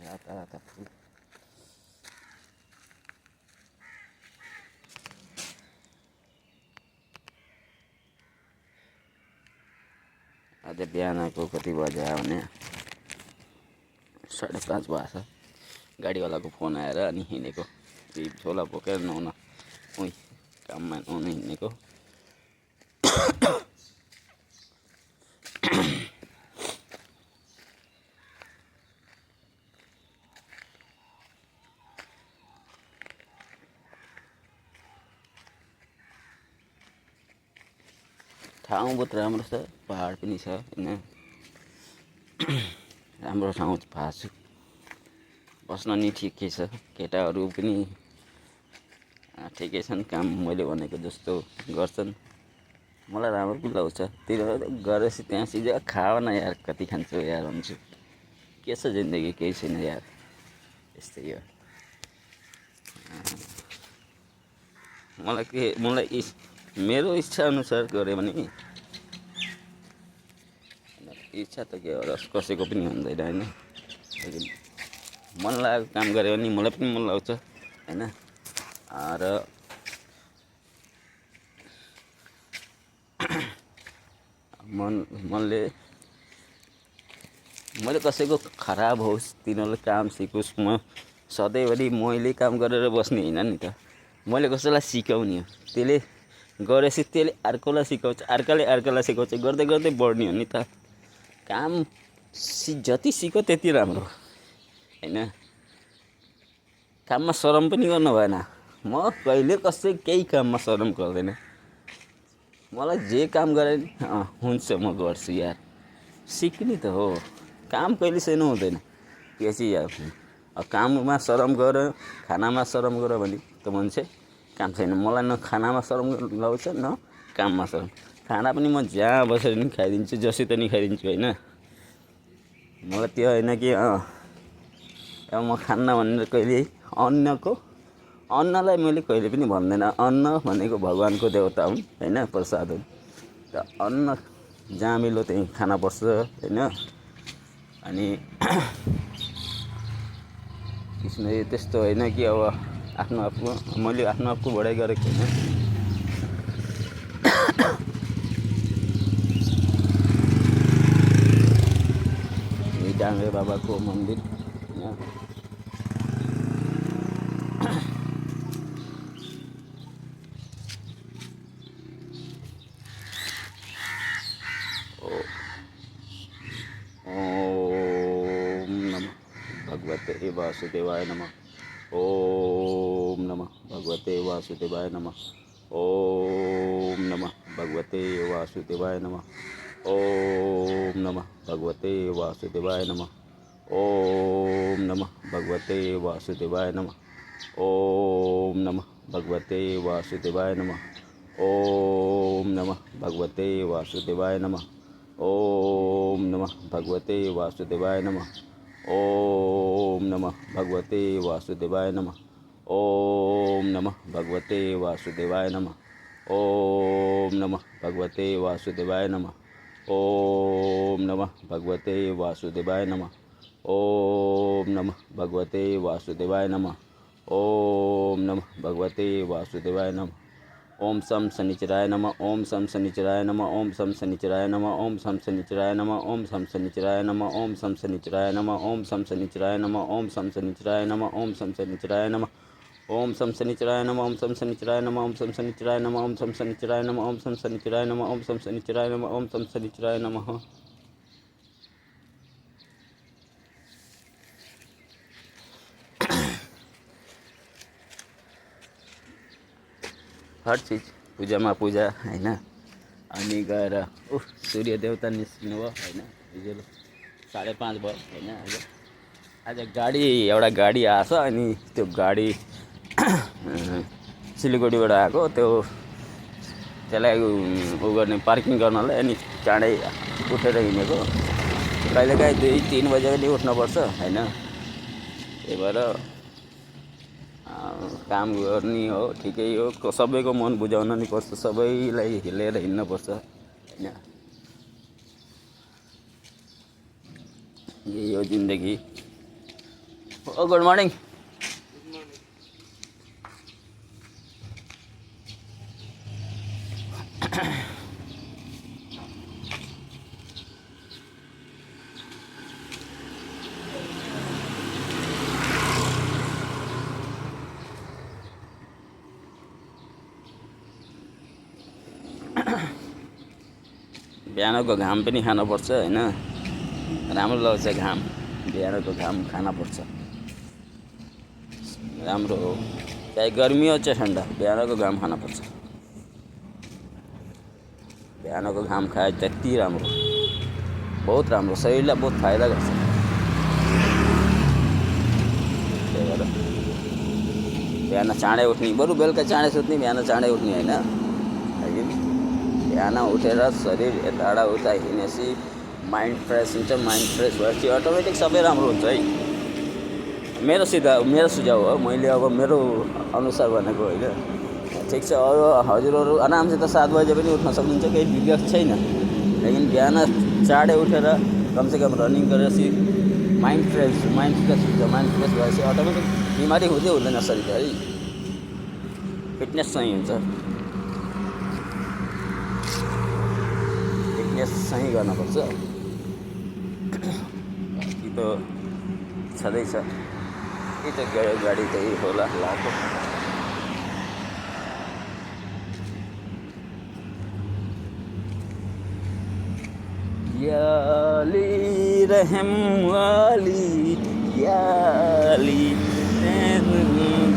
rata-rata full. आज बिहानको कति बजे आयो भने 5:30 भएको छ। गाडीवालाको फोन आएर अनि हिँडेको झोला बोकेर नुहाउन उही काममा नुहाउन हिँडेको। ठाउँ बहुत राम्रो छ, पहाड पनि छ हैन। राम्रो ठाउँ पाएको छु, बस्न नि ठिकै छ। केटाहरू पनि ठिकै छन्, काम मैले भनेको जस्तो गर्छन्। मलाई राम्रो पनि लाग्छ। तिनीहरू गरेपछि त्यहाँ सिधै खाओ न यार, कति खान्छु यार भन्छु। के छ जिन्दगी, केही छैन यार, यस्तै हो। मलाई मेरो इच्छा अनुसार गऱ्यो भने इच्छा त के हो, कसैको पनि हुँदैन हैन। लेकिन मन लागेको काम गऱ्यो भने मलाई पनि मन लाग्छ हैन। र मनले मैले कसैको खराब होस्, तिनीहरूले काम सिकोस्, म सधैँभरि मैले काम गरेर बस्ने होइन नि त। मैले कसैलाई सिकाउने हो, त्यसले गरेपछि त्यसले अर्कोलाई सिकाउँछ, अर्कालाई सिकाउँछ, गर्दै गर्दै बढ्ने हो नि त। काम जति सिक्यो त्यति राम्रो हैन। काममा शरम पनि गर्नु भएन। म कहिले केही काममा शरम गर्दैन। मलाई जे काम गरे नि हुन्छ म गर्छु यार, सिक्ने त हो। काम कहिले सानो हुँदैन। त्यो चाहिँ यार काममा शरम गर, खानामा शरम गर भने त मान्छे काम छैन। मलाई न खानामा शरम लाउँछ न काममा शरम। खाना पनि म जहाँ बसेर नि खाइदिन्छु, जसै त नि खाइदिन्छु हैन। मलाई त्यो होइन कि अब म खान्न भनेर कहिले अन्नलाई मैले कहिले पनि भन्दैन। अन्न भनेको भगवानको देवता हुन् हैन, प्रसाद हुन्। त अन्न जहाँ मिल्यो त्यहीँ खाना पर्छ हैन। अनि यसमा त्यस्तो होइन कि अब मैले आफ्नो बढाइ गरेको होइन। यही डाङ्गे बाबाको मन्दिर हैन। भगवते वासुदेवाय नमः। ओम नमः भगवते वासुदेवाय नमः। ओम नमः भगवते वासुदेवाय नमः। ओम नमः भगवते वासुदेवाय नमः। ओम नमः भगवते वासुदेवाय नमः। ओम नमः भगवते वासुदेवाय नमः। ओम नमः भगवते वासुदेवाय नमः। ओम नमः भगवते वासुदेवाय नमः। ओम नमः भगवते वासुदेवाय नमः। ओम नमः भगवते वासुदेवाय नमः। ओम नमः भगवते वासुदेवाय नमः। ओम नमः भगवते वासुदेवाय नमः। ओम नमः भगवते वासुदेवाय नमः। ओम नमः भगवते वासुदेवाय नमः। ओम सम शनिचराय नमः। ओम सम शनिचराय नमः। ओम सम शनिचराय नमः। ओम सम शनिचराय नमः। ओम सम शनिचराय नमः। ओम सम शनिचराय नमः। ओम सम शनिचराय नमः। ओम सम शनिचराय नमः। ओम सम शनिचराय नमः। ओम सम शनिचराय नमः। ओम सम शनिचराय नमः। ओम सम शनिचराय नमः। ओम सम शनिचराय नमः। ओम सम शनिचराय नमः। ओम सम शनिचराय नमः। ओम सम शनिचराय नमः। हर चीज पूजामा पूजा हैन। अनि गएर सूर्य देवता निस्किनु भयो हैन। हिजो 5:30 भयो हैन। आज एउटा गाडी आएछ। अनि त्यो गाडी सिलगढीबाट आएको, त्यसलाई गर्ने पार्किङ गर्नलाई। अनि चाँडै उठेर हिँडेको। कहिलेकाहीँ 2-3 बजे पनि उठ्नुपर्छ हैन। त्यही भएर काम गर्ने हो, ठिकै हो। सबैको मन बुझाउन नि पर्छ, सबैलाई लिएर हिँड्नुपर्छ हैन। यही हो जिन्दगी। Good morning. बिहानको घाम पनि खानुपर्छ होइन, राम्रो लाग्छ घाम, बिहानको घाम खानुपर्छ, राम्रो हो, चाहे गर्मी हो चाहे ठन्डा, बिहानको घाम खानुपर्छ। बिहानको घाम खाए त्यति राम्रो, बहुत राम्रो, शरीरलाई बहुत फाइदा गर्छ। त्यही भएर बिहान चाँडै उठ्ने, बरु बेलुका चाँडै सुत्ने, बिहान चाँडै उठ्ने होइन। बिहान उठेर शरीर यताडा उता हिँडेपछि माइन्ड फ्रेस हुन्छ, माइन्ड फ्रेस भएपछि अटोमेटिक सबै राम्रो हुन्छ है। मेरो सुझाव हो, मैले अब मेरो अनुसार भनेको होइन। ठिक छ, अरू हजुरहरू आरामसित 7 बजे पनि उठ्न सक्नुहुन्छ, केही विवेक छैन। लेकिन बिहान चाँडै उठेर कमसेकम रनिङ गरेपछि माइन्ड फ्रेस हुन्छ। माइन्ड फ्रेस भएपछि अटोमेटिक बिमारी हुँदैन शरीर है, फिटनेस चाहिँ हुन्छ। फिटनेस सही गर्नुपर्छ, कि त छँदैछ, कि त गाडी त्यही होला लाको। या अली रहम वाली, या अली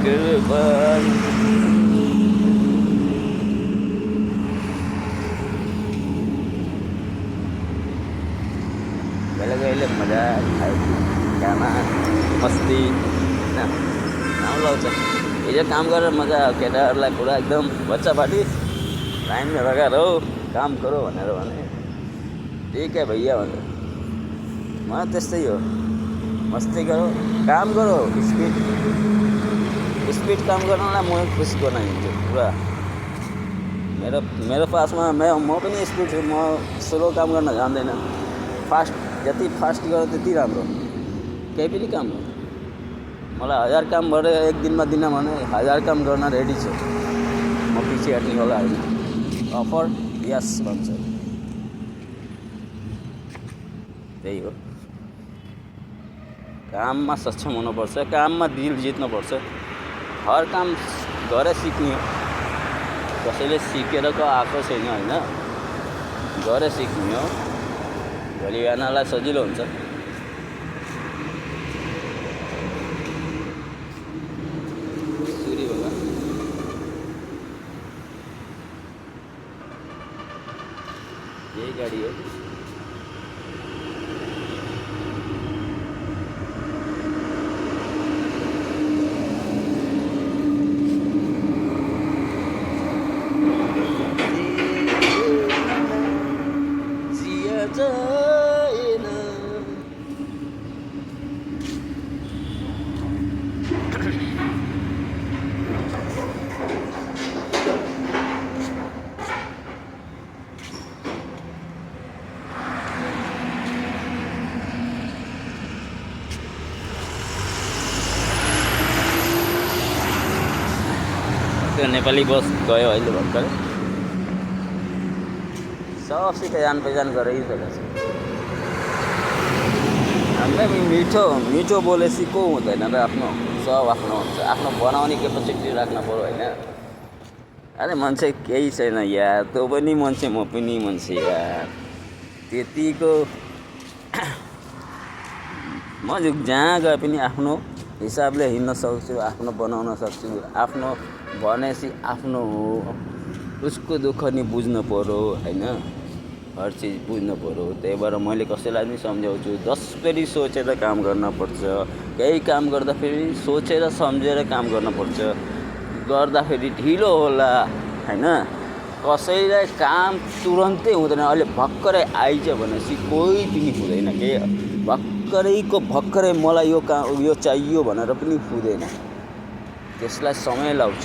कुर्बान। गहिले मजा खायो, खाना मस्ती होइन, राम्रो लाग्छ। हिजो काम गरेर मजा, केटाहरूलाई पुरा एकदम बच्चा पार्टी लाइनमा लगाएर हो काम गरो भनेर भने ठिक है भैया भनेर। मलाई त्यस्तै हो, मस्ती गरो, काम गरो, स्पिड काम गर्नलाई म खुसी बनाइदिन्छु पुरा। मेरो पासमा म पनि स्पिड, म स्लो काम गर्न जान्दैन। फास्ट, जति फास्ट गर त्यति राम्रो, केही पनि काम हो। मलाई 1000 काम गरेर एक दिनमा दिन भने 1000 काम गर्न रेडी छु म, पछि हट्ने होला होइन। अफर यस भन्छ, त्यही हो। काममा सक्षम हुनुपर्छ, काममा दिल जित्नुपर्छ। हर काम गरेर सिक्ने हो, कसैले सिकेर आएको छैन होइन, गरेर सिक्ने हो। भोलि बिहानलाई सजिलो हुन्छ। सूर्य भगवान यही गाडी हो। त्यो नेपाली बस गयो अहिले भर्खर, सबसित जान पहिचान गराइसकेको छ। हामीलाई मिठो बोलेपछि को हुँदैन र, आफ्नो सब आफ्नो हुन्छ, आफ्नो बनाउने क्यापेसिटी राख्न पऱ्यो होइन। अरे मान्छे केही छैन यार, तँ पनि मान्छे म पनि मान्छे यार, त्यतिको। म जहाँ गए पनि आफ्नो हिसाबले हिँड्न सक्छु, आफ्नो बनाउन सक्छु। आफ्नो भनेपछि आफ्नो हो, उसको दुःख नि बुझ्नु पऱ्यो होइन, हर चिज बुझ्नु पऱ्यो। त्यही भएर मैले कसैलाई पनि सम्झाउँछु, 10 फेरि सोचेर काम गर्नुपर्छ। केही काम गर्दाखेरि सोचेर सम्झेर काम गर्नुपर्छ, गर्दाखेरि ढिलो होला होइन। कसैलाई काम तुरन्तै हुँदैन, अहिले भर्खरै आइज भनेपछि कोही पनि हुँदैन के, भर्खरै मलाई यो काम यो चाहियो भनेर पनि हुँदैन। त्यसलाई समय लाग्छ,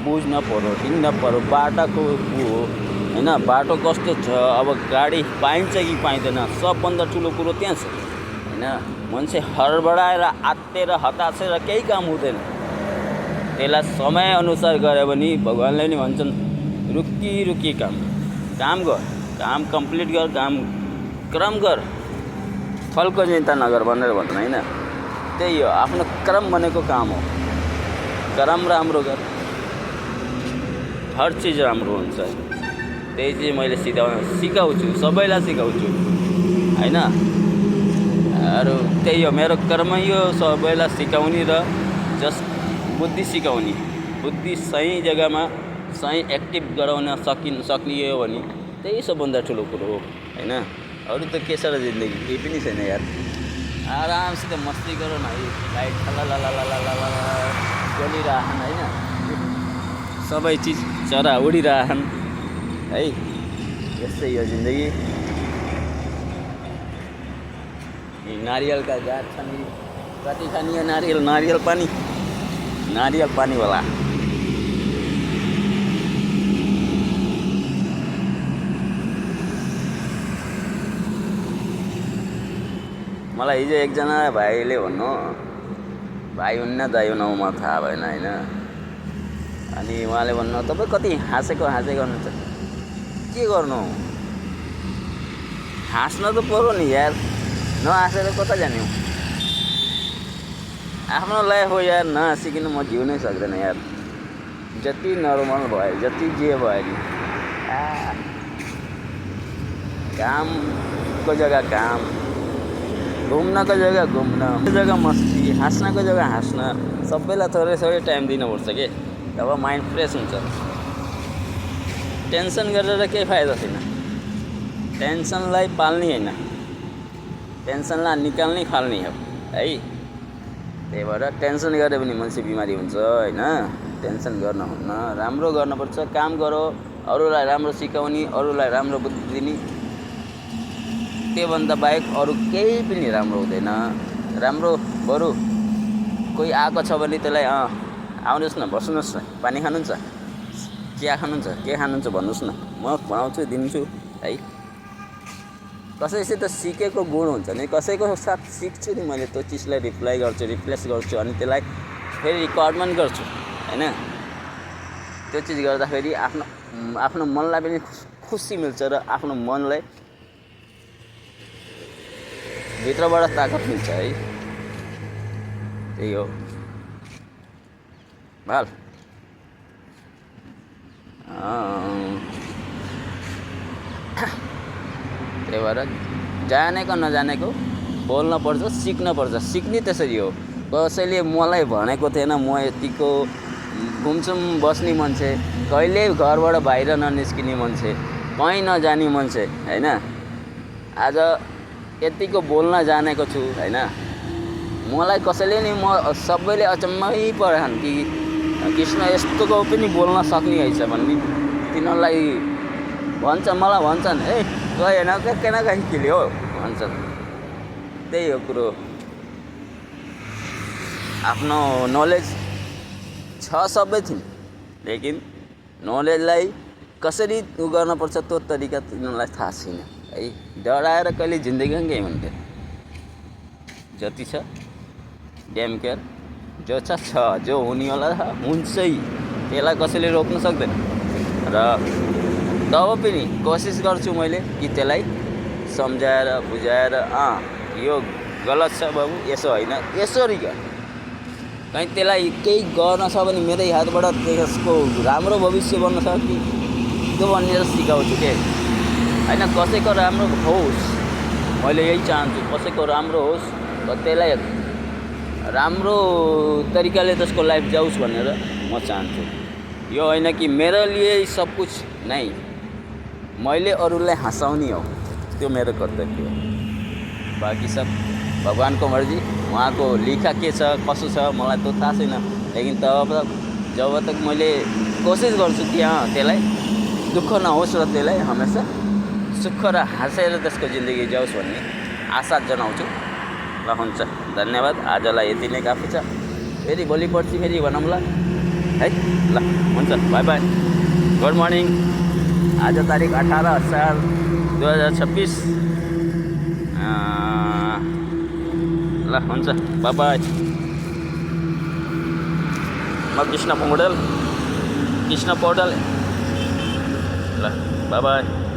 बुझ्न पऱ्यो, हिँड्न पऱ्यो। बाटोको हो होइन, बाटो कस्तो छ, अब गाडी पाइन्छ कि पाइँदैन, सबभन्दा ठुलो कुरो त्यहाँ छ होइन। मान्छे हडबडाएर आत्तेर हतासेर केही काम हुँदैन। त्यसलाई समयअनुसार गऱ्यो भने भगवान्ले नि भन्छन् रुकी काम गर, काम कम्प्लिट गर, क्रम गर, फलको चिन्ता नगर भनेर भन्नु होइन। त्यही हो, आफ्नो क्रम भनेको काम हो। क्रम राम्रो गर, हर चिज राम्रो हुन्छ। त्यही चाहिँ मैले सिकाउँछु, सबैलाई सिकाउँछु होइन। अरू त्यही हो, मेरो कर्मै हो सबैलाई सिकाउने र बुद्धि सिकाउने, बुद्धि सही जग्गामा सही एक्टिभ गराउन सक्ने हो भने त्यही सबभन्दा ठुलो कुरो हो होइन। अरू त के छ र जिन्दगी, केही पनि छैन यार। आरामसित मस्ती गर न है, लाइट चलिरहन् होइन, सबै चिज चरा उडिरहन् है। यस्तै हो जिन्दगी। नारियलका गाछ छन्, कति खाने नारियल पानी वाला। मलाई हिजो एकजना भाइले भन्नु, भाइ हुन्न दाइ हुन म थाहा भएन होइन। अनि उहाँले भन्नु तपाईँ कति हाँसेको हुनुहुन्छ, के गर्नु, हाँस्न त पर्यो नि यार, नहाँसेर कता जाने हो। आफ्नो लाइफ हो यार, नहाँसिकन म जिउनै सक्दैन यार। जति नर्मल भयो, जति जे भयो नि, कामको जग्गा काम, घुम्नको जग्गा घुम्न, जग्गा मस्ती, हाँस्नको जग्गा हाँस्न, सबैलाई थोरै टाइम दिनुपर्छ के, तब माइन्ड फ्रेस हुन्छ। टेन्सन गरेर केही फाइदा छैन। टेन्सनलाई पाल्ने होइन, टेन्सनलाई निकाल्ने फाल्ने हो है। त्यही भएर टेन्सन गऱ्यो भने मान्छे बिमारी हुन्छ होइन। टेन्सन गर्न हुन्न, राम्रो गर्नुपर्छ, काम गरो, अरूलाई राम्रो सिकाउने, अरूलाई राम्रो बुद्धि दिने, त्योभन्दा बाहेक अरू केही पनि राम्रो हुँदैन। राम्रो बरु कोही आएको छ भने त्यसलाई आउनुहोस् न, बस्नुहोस् न, पानी खानुहुन्छ, चिया खानुहुन्छ, के खानुहुन्छ भन्नुहोस् न, म खुवाउँछु, दिन्छु है। कसैसित सिकेको गुण हुन्छ नि, कसैको साथ सिक्छु नि मैले, त्यो चिजलाई रिप्लेस गर्छु अनि त्यसलाई फेरि रिकर्डमेन्ट गर्छु होइन। त्यो चिज गर्दाखेरि आफ्नो मनलाई पनि खुसी मिल्छ र आफ्नो मनलाई भित्रबाट ताकत मिल्छ है। त्यही हो भाल। त्यही भएर जानेको नजानेको बोल्न पर्छ, सिक्न पर्छ। सिक्ने त्यसरी हो, कसैले मलाई भनेको थिएन, म यतिको घुमसुम बस्ने मान्छे, कहिले घरबाट बाहिर ननिस्किने मान्छे, कहीँ नजाने मान्छे होइन। आज यतिको बोल्न जानेको छु होइन। मलाई कसैले नि सबैले अचम्मै पराछन् कि कृष्ण यस्तोको पनि बोल्न सक्ने रहेछ भन्ने। तिनीहरूलाई मलाई भन्छन् ए गएन केन कहीँ खेल्यो हो भन्छन्। त्यही हो कुरो, आफ्नो नलेज छ सबै थिइन्, लेकिन नलेजलाई कसरी गर्नुपर्छ त्यो तरिका तिनीहरूलाई थाहा छैन है। डराएर कहिले जिन्दगीमा केही हुन्थ्यो। जति छ ड्याम केयर, जो छ जो हुनेवाला हुन्छै, त्यसलाई कसैले रोक्न सक्दैन। र तब पनि कोसिस गर्छु मैले कि त्यसलाई सम्झाएर बुझाएर यो गलत छ बाबु, यसो होइन, यसरी गर। कहीँ त्यसलाई केही गर्न छ भने मेरै हातबाट त्यसको राम्रो भविष्य बन्न सक्छ कि त्यो भनेर सिकाउँछु के होइन। कसैको राम्रो होस्, मैले यही चाहन्छु, कसैको राम्रो होस् र त्यसलाई राम्रो तरिकाले त्यसको लाइफ जाओस् भनेर म चाहन्छु। यो होइन कि मेरो लिए सब कुछ नै, मैले अरूलाई हँसाउने हो, त्यो मेरो कर्तव्य हो। बाँकी सब भगवान्को मर्जी, उहाँको लेखा के छ कसो छ मलाई त्यो थाहा छैन। लेकिन जब तक मैले कोसिस गर्छु कि त्यसलाई दुःख नहोस् र त्यसलाई हमेसा सुख र हाँसेर त्यसको जिन्दगी जाओस् भन्ने आशा जनाउँछु। ल हुन्छ, धन्यवाद। आजलाई यति नै काफी छ। फेरि भोलि पर्सि फेरि भनौँला है। ल हुन्छ, बाई बाई, गुड मर्निङ। आज तारिक 18 असार 2026 ल हुन्छ बाई म कृष्ण पौडेल ल बाई